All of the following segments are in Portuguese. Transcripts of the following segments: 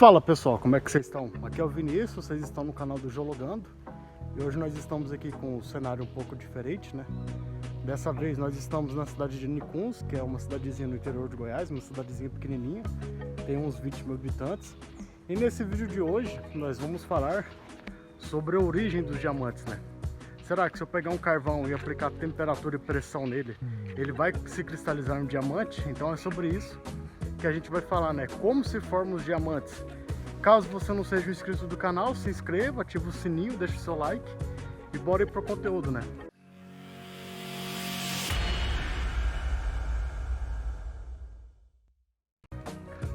Fala pessoal, como é que vocês estão? Aqui é o Vinícius, vocês estão no canal do Geologando. E hoje nós estamos aqui com um cenário um pouco diferente, né? Dessa vez nós estamos na cidade de Nicuns, que é uma cidadezinha no interior de Goiás, uma cidadezinha pequenininha, tem uns 20 mil habitantes. E nesse vídeo de hoje nós vamos falar sobre a origem dos diamantes, né? Será que se eu pegar um carvão e aplicar temperatura e pressão nele, ele vai se cristalizar em diamante? Então é sobre isso que a gente vai falar, né? Como se formam os diamantes. Caso você não seja inscrito do canal, se inscreva, ativa o sininho, deixa o seu like e bora ir pro conteúdo, né?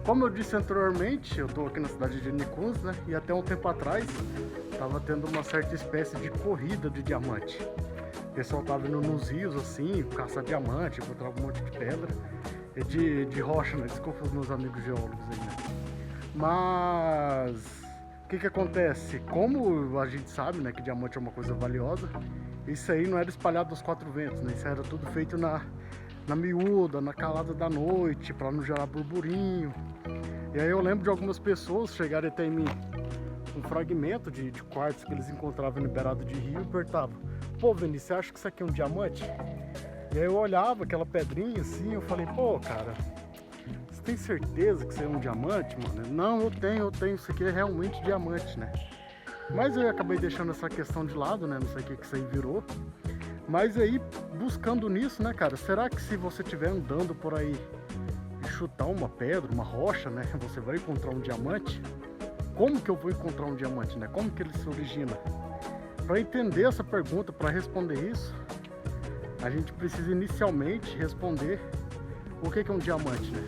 Como eu disse anteriormente, eu estou aqui na cidade de Nicuns, né? E até um tempo atrás estava tendo uma certa espécie de corrida de diamante. O pessoal estava indo nos rios assim, caçar diamante, encontrar um monte de pedra. De rocha, né? Desculpa os meus amigos geólogos aí, né? Mas o que acontece? Como a gente sabe, né, que diamante é uma coisa valiosa, isso aí não era espalhado aos quatro ventos, né? Isso era tudo feito na miúda, na calada da noite, para não gerar burburinho. E aí eu lembro de algumas pessoas chegarem até em mim um fragmento de quartzo que eles encontravam liberado de rio e perguntavam: pô, Vinícius, você acha que isso aqui é um diamante? E aí eu olhava aquela pedrinha assim, eu falei: pô, cara, você tem certeza que isso é um diamante, mano? Não, eu tenho, isso aqui é realmente diamante, né? Mas eu acabei deixando essa questão de lado, né? Não sei o que isso aí virou. Mas aí, buscando nisso, né, cara, será que se você estiver andando por aí e chutar uma pedra, uma rocha, né, você vai encontrar um diamante? Como que eu vou encontrar um diamante, né? Como que ele se origina? Para entender essa pergunta, para responder isso, a gente precisa inicialmente responder o que é um diamante, né?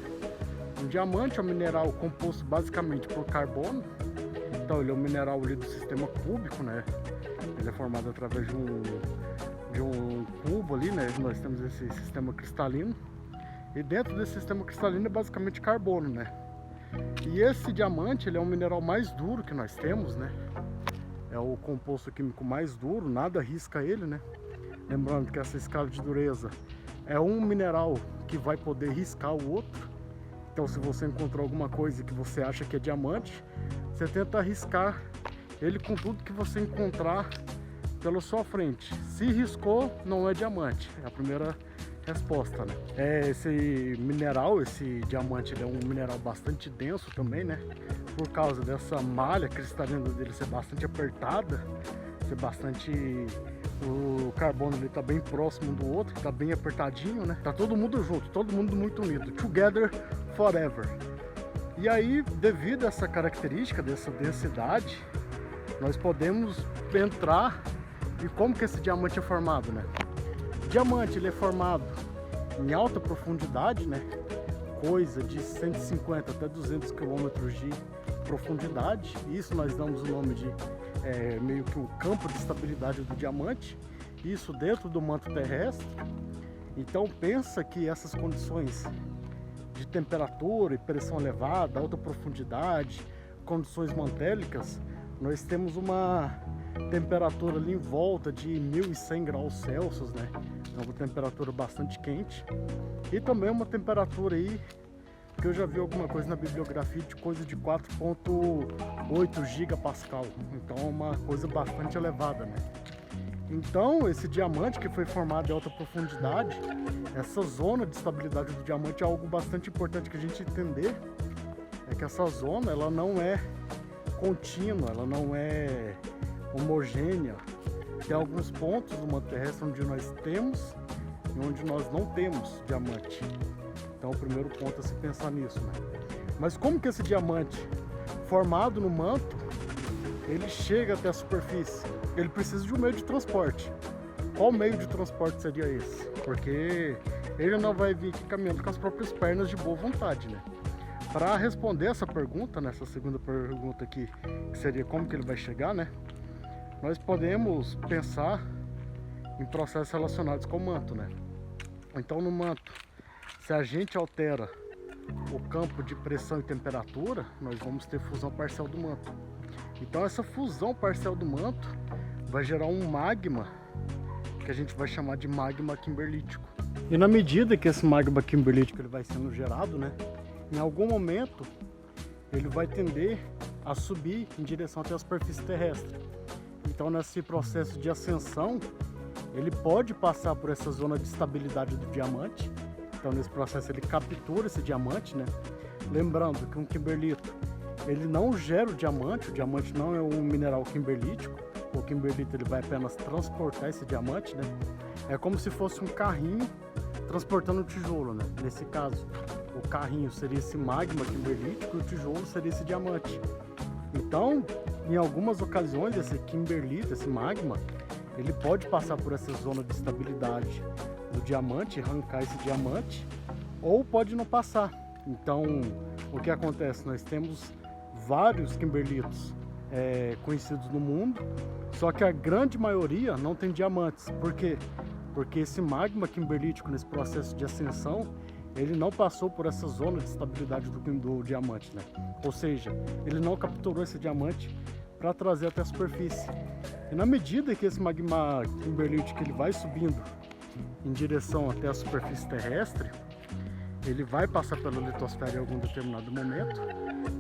Um diamante é um mineral composto basicamente por carbono. Então ele é um mineral ali do sistema cúbico, né? Ele é formado através de um cubo ali, né? Nós temos esse sistema cristalino. E dentro desse sistema cristalino é basicamente carbono, né? E esse diamante, ele é um mineral mais duro que nós temos, né? É o composto químico mais duro, nada risca ele, né? Lembrando que essa escala de dureza é um mineral que vai poder riscar o outro. Então se você encontrou alguma coisa que você acha que é diamante, você tenta riscar ele com tudo que você encontrar pela sua frente. Se riscou, não é diamante. É a primeira resposta, né? Esse mineral, esse diamante, ele é um mineral bastante denso também, né? Por causa dessa malha cristalina dele ser bastante apertada, ser bastante... O carbono ele tá bem próximo do outro, tá bem apertadinho, né? Tá todo mundo junto, todo mundo muito unido. Together forever. E aí, devido a essa característica, dessa densidade, nós podemos entrar e como que esse diamante é formado, né? O diamante ele é formado em alta profundidade, né? Coisa de 150 até 200 quilômetros de profundidade. Isso nós damos o nome de meio que o campo de estabilidade do diamante. Isso dentro do manto terrestre. Então pensa que essas condições de temperatura e pressão elevada, alta profundidade, condições mantélicas, nós temos uma temperatura ali em volta de 1100 graus Celsius, né? É uma temperatura bastante quente. E também uma temperatura aí que eu já vi alguma coisa na bibliografia de coisa de 4,8 gigapascal. Então é uma coisa bastante elevada, né? Então esse diamante que foi formado em alta profundidade, essa zona de estabilidade do diamante é algo bastante importante que a gente entender. É que essa zona, ela não é contínua, ela não é homogênea. Tem alguns pontos do manto terrestre onde nós temos e onde nós não temos diamante. Então o primeiro ponto é se pensar nisso, né? Mas como que esse diamante formado no manto, ele chega até a superfície? Ele precisa de um meio de transporte. Qual meio de transporte seria esse? Porque ele não vai vir aqui caminhando com as próprias pernas de boa vontade, né? Para responder essa pergunta, nessa segunda pergunta aqui, que seria como que ele vai chegar, né? Nós podemos pensar em processos relacionados com o manto, né? Então no manto, se a gente altera o campo de pressão e temperatura, nós vamos ter fusão parcial do manto. Então essa fusão parcial do manto vai gerar um magma que a gente vai chamar de magma kimberlítico. E na medida que esse magma kimberlítico ele vai sendo gerado, né, em algum momento ele vai tender a subir em direção até a superfície terrestre. Então, nesse processo de ascensão, ele pode passar por essa zona de estabilidade do diamante. Então, nesse processo, ele captura esse diamante, né? Lembrando que um kimberlito, ele não gera o diamante não é um mineral kimberlítico. O kimberlito, ele vai apenas transportar esse diamante, né? É como se fosse um carrinho transportando o tijolo, né? Nesse caso, o carrinho seria esse magma kimberlítico e o tijolo seria esse diamante. Então, em algumas ocasiões, esse kimberlito, esse magma, ele pode passar por essa zona de estabilidade do diamante, arrancar esse diamante, ou pode não passar. Então, o que acontece? Nós temos vários kimberlitos conhecidos no mundo, só que a grande maioria não tem diamantes. Por quê? Porque esse magma kimberlítico, nesse processo de ascensão, ele não passou por essa zona de estabilidade do diamante, né? Ou seja, ele não capturou esse diamante para trazer até a superfície. E na medida que esse magma kimberlítico ele vai subindo em direção até a superfície terrestre, ele vai passar pela litosfera em algum determinado momento,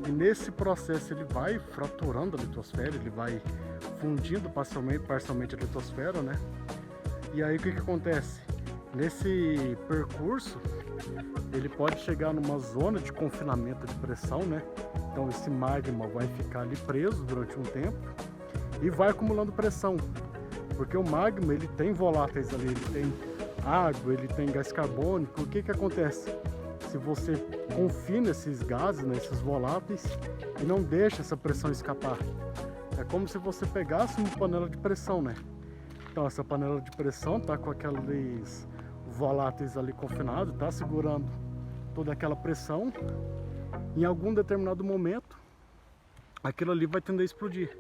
e nesse processo ele vai fraturando a litosfera, ele vai fundindo parcialmente a litosfera, né? E aí o que acontece? Nesse percurso, ele pode chegar numa zona de confinamento de pressão, né? Então esse magma vai ficar ali preso durante um tempo e vai acumulando pressão, porque o magma ele tem voláteis ali, ele tem água, ele tem gás carbônico. O que acontece? Se você confina esses gases, né, esses voláteis, e não deixa essa pressão escapar, é como se você pegasse uma panela de pressão, né? Então essa panela de pressão tá com aqueles voláteis ali confinados, tá segurando toda aquela pressão. Em algum determinado momento, aquilo ali vai tender a explodir.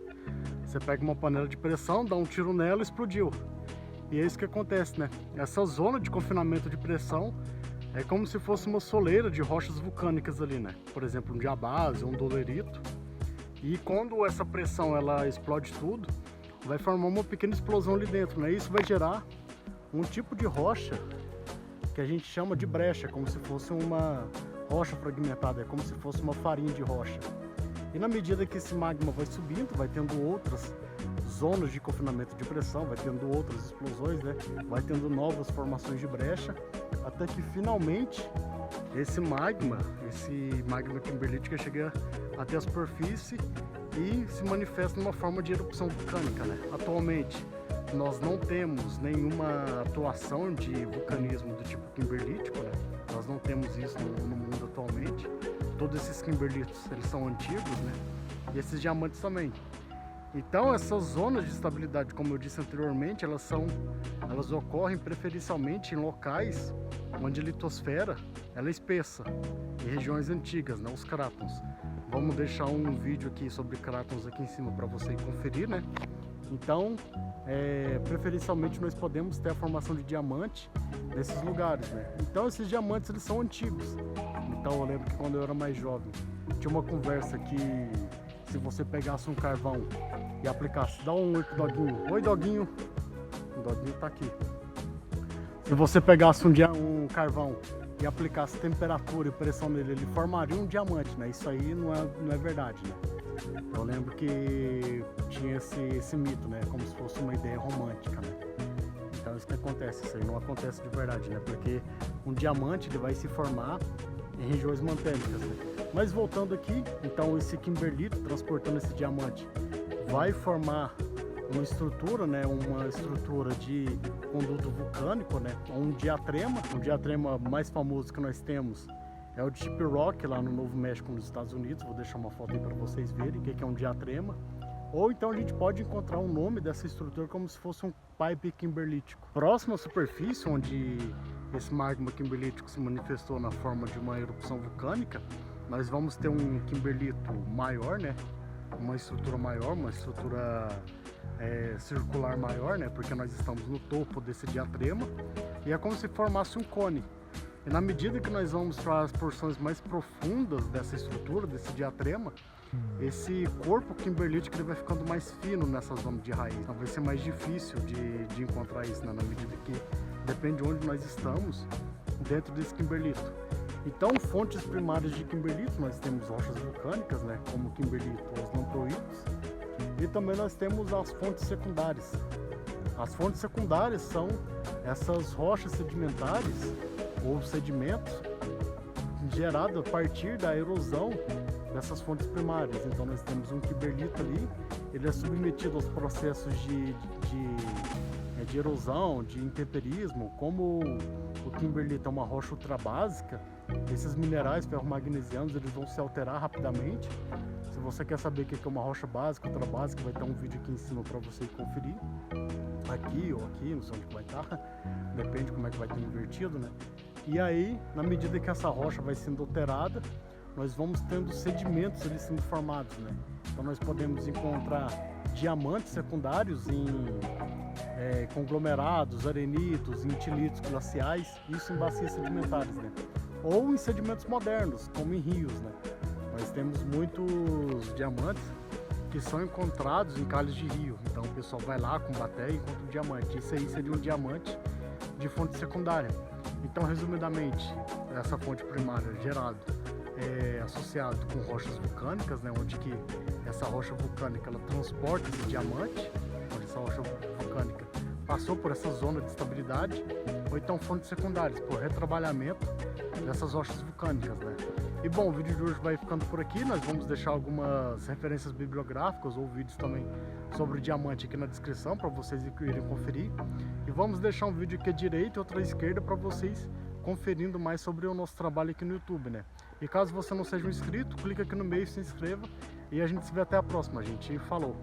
Você pega uma panela de pressão, dá um tiro nela e explodiu. E é isso que acontece, né? Essa zona de confinamento de pressão é como se fosse uma soleira de rochas vulcânicas ali, né? Por exemplo, um diabase, um dolerito. E quando essa pressão ela explode tudo, vai formar uma pequena explosão ali dentro, né? Isso vai gerar um tipo de rocha que a gente chama de brecha, como se fosse uma rocha fragmentada, é como se fosse uma farinha de rocha. E na medida que esse magma vai subindo, vai tendo outras zonas de confinamento de pressão, vai tendo outras explosões, né? Vai tendo novas formações de brecha, até que finalmente esse magma kimberlítica chega até a superfície e se manifesta numa forma de erupção vulcânica, né? Atualmente nós não temos nenhuma atuação de vulcanismo do tipo kimberlítico, né? Nós não temos isso no mundo atualmente. Todos esses kimberlitos, eles são antigos, né? E esses diamantes também. Então essas zonas de estabilidade, como eu disse anteriormente, elas ocorrem preferencialmente em locais onde a litosfera ela é espessa, em regiões antigas, né? Os crátons. Vamos deixar um vídeo aqui sobre crátons aqui em cima para você conferir, né? Então, preferencialmente nós podemos ter a formação de diamante nesses lugares, né? Então esses diamantes eles são antigos. Então eu lembro que quando eu era mais jovem, tinha uma conversa que se você pegasse um carvão e aplicasse, dá um oi pro doguinho, oi doguinho, o doguinho tá aqui. Se você pegasse um carvão e aplicasse temperatura e pressão nele, ele formaria um diamante, né? Isso aí não é verdade, né? Eu lembro que tinha esse mito, né? Como se fosse uma ideia romântica, né? Então isso que acontece, isso aí não acontece de verdade, né? Porque um diamante ele vai se formar em regiões mantênicas, né? Mas voltando aqui, então esse kimberlito transportando esse diamante vai formar uma estrutura, né? Uma estrutura de conduto vulcânico, né? Um diatrema mais famoso que nós temos é o Deep Rock lá no Novo México, nos Estados Unidos. Vou deixar uma foto aí para vocês verem o que é um diatrema. Ou então a gente pode encontrar o nome dessa estrutura como se fosse um pipe kimberlítico. Próximo à superfície, onde esse magma kimberlítico se manifestou na forma de uma erupção vulcânica, nós vamos ter um kimberlito maior, né? Uma estrutura maior, uma estrutura circular maior, né? Porque nós estamos no topo desse diatrema e é como se formasse um cone. E na medida que nós vamos para as porções mais profundas dessa estrutura, desse diatrema, esse corpo kimberlítico ele vai ficando mais fino nessa zona de raiz. Então vai ser mais difícil de encontrar isso, né? Na medida que depende de onde nós estamos dentro desse kimberlito. Então, fontes primárias de kimberlito, nós temos rochas vulcânicas, né, como kimberlito ou os lamproítos, e também nós temos as fontes secundárias. As fontes secundárias são essas rochas sedimentares ou sedimentos gerados a partir da erosão dessas fontes primárias. Então nós temos um kimberlito ali, ele é submetido aos processos de erosão, de intemperismo. Como o kimberlito é uma rocha ultrabásica, esses minerais ferromagnesianos eles vão se alterar rapidamente. Se você quer saber o que é uma rocha básica, ultrabásica, vai ter um vídeo aqui em cima para você conferir. Aqui ou aqui, não sei onde vai estar, depende como é que vai ter invertido, né? E aí, na medida que essa rocha vai sendo alterada, nós vamos tendo sedimentos ali sendo formados, né? Então nós podemos encontrar diamantes secundários em conglomerados, arenitos, em tilitos glaciais, isso em bacias sedimentares, né? Ou em sedimentos modernos, como em rios, né? Nós temos muitos diamantes que são encontrados em cálices de rio. Então o pessoal vai lá com bateia e encontra um diamante. Isso aí seria um diamante de fonte secundária. Então, resumidamente, essa fonte primária gerada é associado com rochas vulcânicas, né, onde que essa rocha vulcânica ela transporta esse diamante, onde essa rocha vulcânica passou por essa zona de estabilidade, ou então fontes secundárias, por retrabalhamento dessas rochas vulcânicas, né? E bom, o vídeo de hoje vai ficando por aqui. Nós vamos deixar algumas referências bibliográficas ou vídeos também sobre o diamante aqui na descrição para vocês irem conferir. E vamos deixar um vídeo aqui à direita e outro à esquerda para vocês conferindo mais sobre o nosso trabalho aqui no YouTube, né? E caso você não seja um inscrito, clica aqui no meio e se inscreva. E a gente se vê até a próxima, gente. Falou!